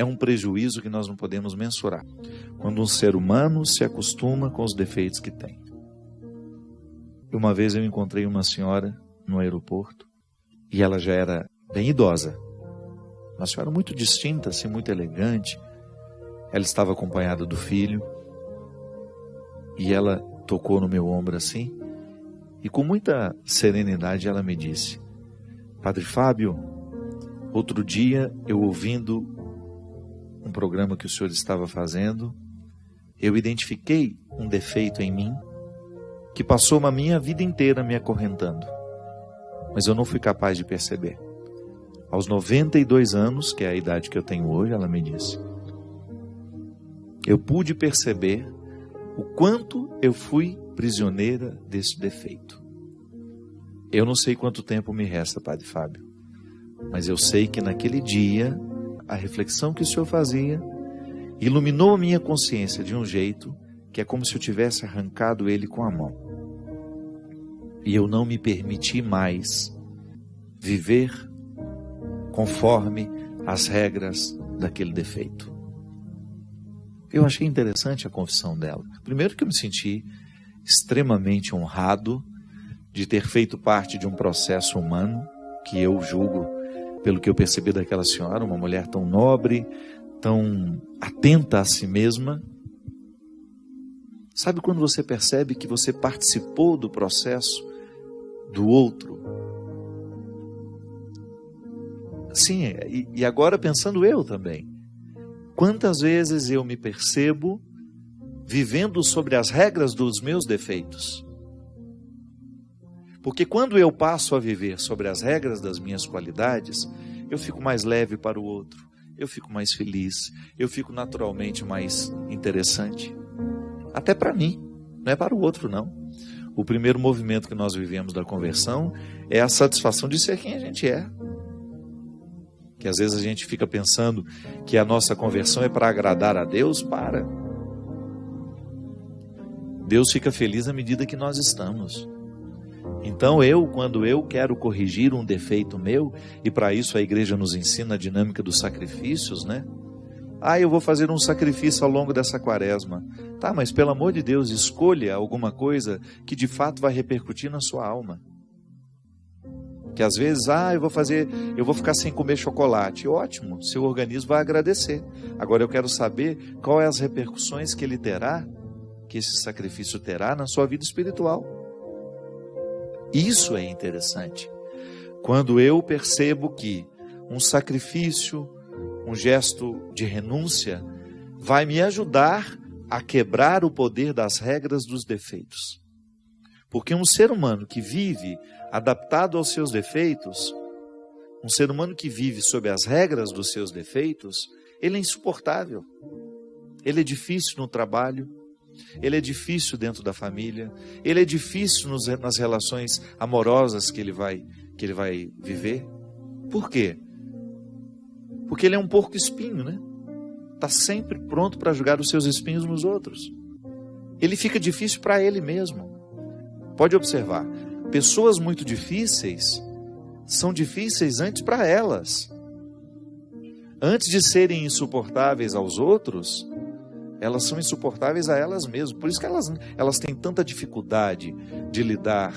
é um prejuízo que nós não podemos mensurar. Quando um ser humano se acostuma com os defeitos que tem. Uma vez eu encontrei uma senhora no aeroporto e ela já era bem idosa. Uma senhora muito distinta, assim, muito elegante. Ela estava acompanhada do filho e ela tocou no meu ombro assim e com muita serenidade ela me disse: Padre Fábio, outro dia eu ouvindo um programa que o senhor estava fazendo, eu identifiquei um defeito em mim que passou uma minha vida inteira me acorrentando, mas eu não fui capaz de perceber. Aos 92 anos, que é a idade que eu tenho hoje, ela me disse, eu pude perceber o quanto eu fui prisioneira desse defeito. Eu não sei quanto tempo me resta, Padre Fábio, mas eu sei que naquele dia, a reflexão que o senhor fazia iluminou a minha consciência de um jeito que é como se eu tivesse arrancado ele com a mão. E eu não me permiti mais viver conforme as regras daquele defeito. Eu achei interessante a confissão dela. Primeiro que eu me senti extremamente honrado de ter feito parte de um processo humano que eu julgo, pelo que eu percebi daquela senhora, uma mulher tão nobre, tão atenta a si mesma. Sabe quando você percebe que você participou do processo do outro? Sim, e agora pensando eu também. Quantas vezes eu me percebo vivendo sobre as regras dos meus defeitos? Porque quando eu passo a viver sobre as regras das minhas qualidades, eu fico mais leve para o outro, eu fico mais feliz, eu fico naturalmente mais interessante. Até para mim, não é para o outro não. O primeiro movimento que nós vivemos da conversão é a satisfação de ser quem a gente é. Que às vezes a gente fica pensando que a nossa conversão é para agradar a Deus, para. Deus fica feliz à medida que nós estamos. Então quando eu quero corrigir um defeito meu, e para isso a igreja nos ensina a dinâmica dos sacrifícios, né? Eu vou fazer um sacrifício ao longo dessa quaresma. Tá, mas pelo amor de Deus, escolha alguma coisa que de fato vai repercutir na sua alma. Que às vezes, eu vou ficar sem comer chocolate. Ótimo, seu organismo vai agradecer. Agora eu quero saber qual é as repercussões que ele terá, que esse sacrifício terá na sua vida espiritual. Isso é interessante. Quando eu percebo que um sacrifício, um gesto de renúncia, vai me ajudar a quebrar o poder das regras dos defeitos. Porque um ser humano que vive adaptado aos seus defeitos, um ser humano que vive sob as regras dos seus defeitos, ele é insuportável. Ele é difícil no trabalho, ele é difícil dentro da família, ele é difícil nas relações amorosas que ele vai viver. Por quê? Porque ele é um porco espinho, né? Está sempre pronto para jogar os seus espinhos nos outros. Ele fica difícil para ele mesmo. Pode observar, pessoas muito difíceis são difíceis antes para elas. Antes de serem insuportáveis aos outros, elas são insuportáveis a elas mesmas. Por isso que elas têm tanta dificuldade de lidar,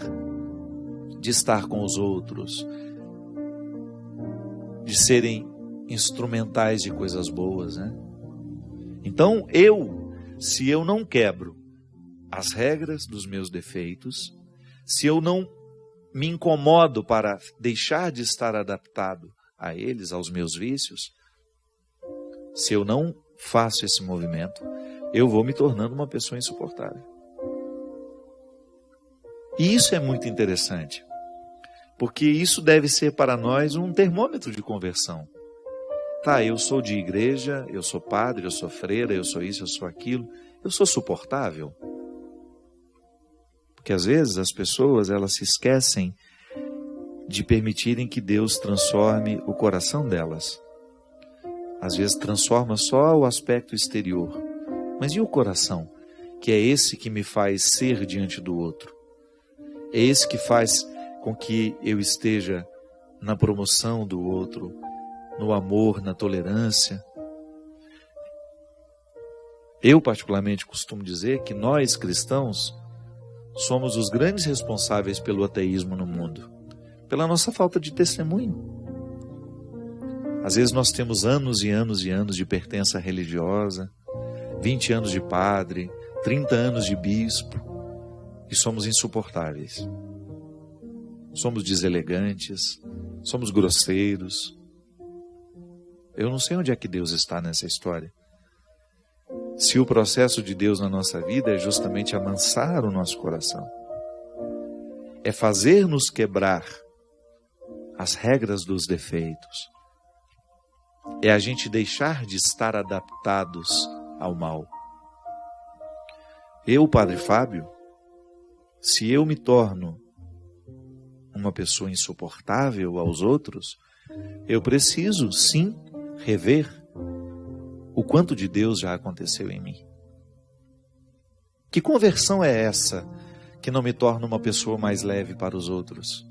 de estar com os outros, de serem instrumentais de coisas boas, né? Então, se eu não quebro as regras dos meus defeitos, se eu não me incomodo para deixar de estar adaptado a eles, aos meus vícios, se eu não faço esse movimento, eu vou me tornando uma pessoa insuportável. E isso é muito interessante, porque isso deve ser para nós um termômetro de conversão. Tá, eu sou de igreja, eu sou padre, eu sou freira, eu sou isso, eu sou aquilo, eu sou suportável? Porque às vezes as pessoas, elas se esquecem de permitirem que Deus transforme o coração delas. Às vezes transforma só o aspecto exterior. Mas e o coração? Que é esse que me faz ser diante do outro. É esse que faz com que eu esteja na promoção do outro, no amor, na tolerância. Eu, particularmente, costumo dizer que nós, cristãos, somos os grandes responsáveis pelo ateísmo no mundo, pela nossa falta de testemunho. Às vezes nós temos anos e anos e anos de pertença religiosa, 20 anos de padre, 30 anos de bispo, e somos insuportáveis. Somos deselegantes, somos grosseiros. Eu não sei onde é que Deus está nessa história. Se o processo de Deus na nossa vida é justamente amansar o nosso coração, é fazer-nos quebrar as regras dos defeitos, é a gente deixar de estar adaptados ao mal. Eu, Padre Fábio, se eu me torno uma pessoa insuportável aos outros, eu preciso, sim, rever o quanto de Deus já aconteceu em mim. Que conversão é essa que não me torna uma pessoa mais leve para os outros?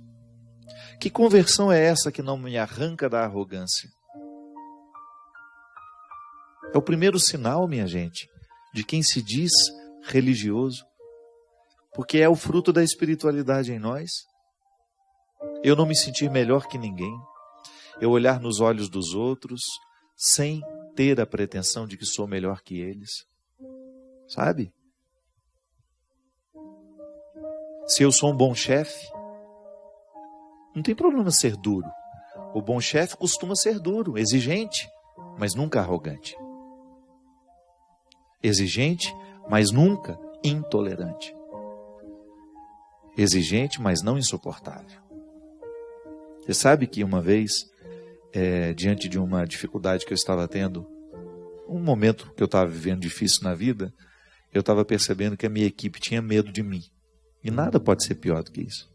Que conversão é essa que não me arranca da arrogância? É o primeiro sinal, minha gente, de quem se diz religioso, porque é o fruto da espiritualidade em nós. Eu não me sentir melhor que ninguém, eu olhar nos olhos dos outros sem ter a pretensão de que sou melhor que eles, sabe? Se eu sou um bom chefe, não tem problema ser duro. O bom chefe costuma ser duro, exigente, mas nunca arrogante. Exigente, mas nunca intolerante. Exigente, mas não insuportável. Você sabe que uma vez, diante de uma dificuldade que eu estava tendo, um momento que eu estava vivendo difícil na vida, eu estava percebendo que a minha equipe tinha medo de mim. E nada pode ser pior do que isso.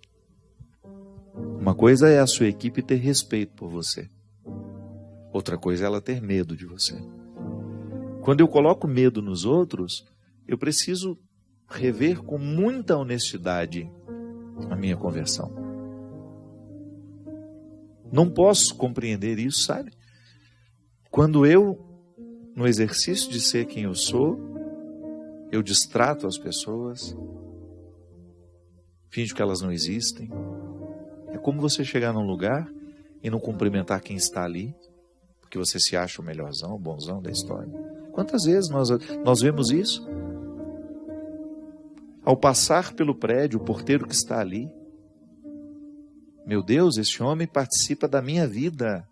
Uma coisa é a sua equipe ter respeito por você. Outra coisa é ela ter medo de você. Quando eu coloco medo nos outros, eu preciso rever com muita honestidade a minha conversão. Não posso compreender isso, sabe? Quando eu, no exercício de ser quem eu sou, eu distrato as pessoas, finjo que elas não existem. É como você chegar num lugar e não cumprimentar quem está ali, porque você se acha o melhorzão, o bonzão da história. Quantas vezes nós vemos isso? Ao passar pelo prédio, o porteiro que está ali, meu Deus, esse homem participa da minha vida.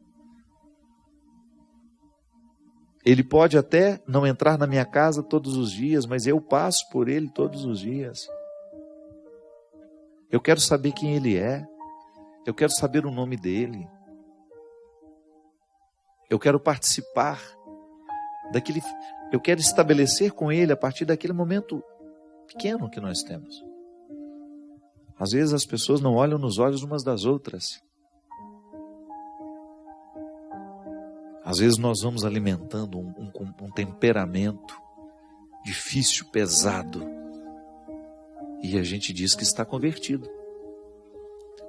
Ele pode até não entrar na minha casa todos os dias, mas eu passo por ele todos os dias. Eu quero saber quem ele é. Eu quero saber o nome dele. Eu quero participar daquele. Eu quero estabelecer com ele a partir daquele momento pequeno que nós temos. Às vezes as pessoas não olham nos olhos umas das outras. Às vezes nós vamos alimentando um temperamento difícil, pesado, e a gente diz que está convertido,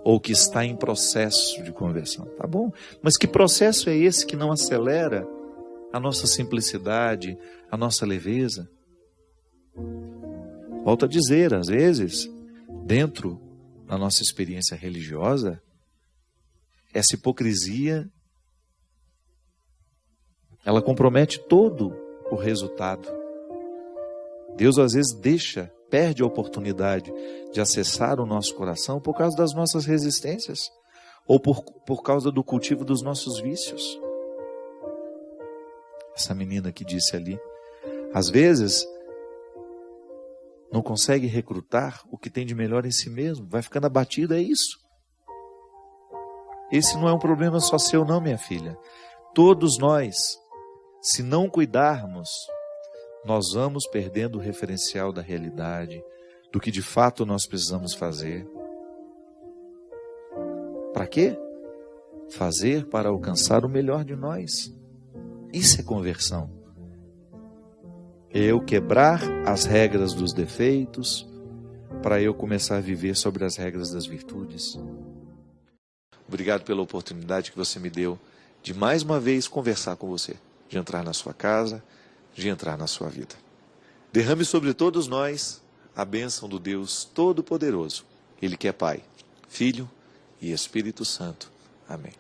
ou que está em processo de conversão. Tá bom, mas que processo é esse que não acelera a nossa simplicidade, a nossa leveza? Volto a dizer, às vezes, dentro da nossa experiência religiosa, essa hipocrisia, ela compromete todo o resultado. Deus às vezes perde a oportunidade de acessar o nosso coração por causa das nossas resistências, ou por causa do cultivo dos nossos vícios. Essa menina que disse ali, às vezes não consegue recrutar o que tem de melhor em si mesmo, vai ficando abatido, é isso. Esse não é um problema só seu não, minha filha. Todos nós, se não cuidarmos, nós vamos perdendo o referencial da realidade, do que de fato nós precisamos fazer. Para quê? Fazer para alcançar o melhor de nós. Isso é conversão. Eu quebrar as regras dos defeitos para eu começar a viver sobre as regras das virtudes. Obrigado pela oportunidade que você me deu de mais uma vez conversar com você, de entrar na sua casa, de entrar na sua vida. Derrame sobre todos nós a bênção do Deus Todo-Poderoso, Ele que é Pai, Filho e Espírito Santo. Amém.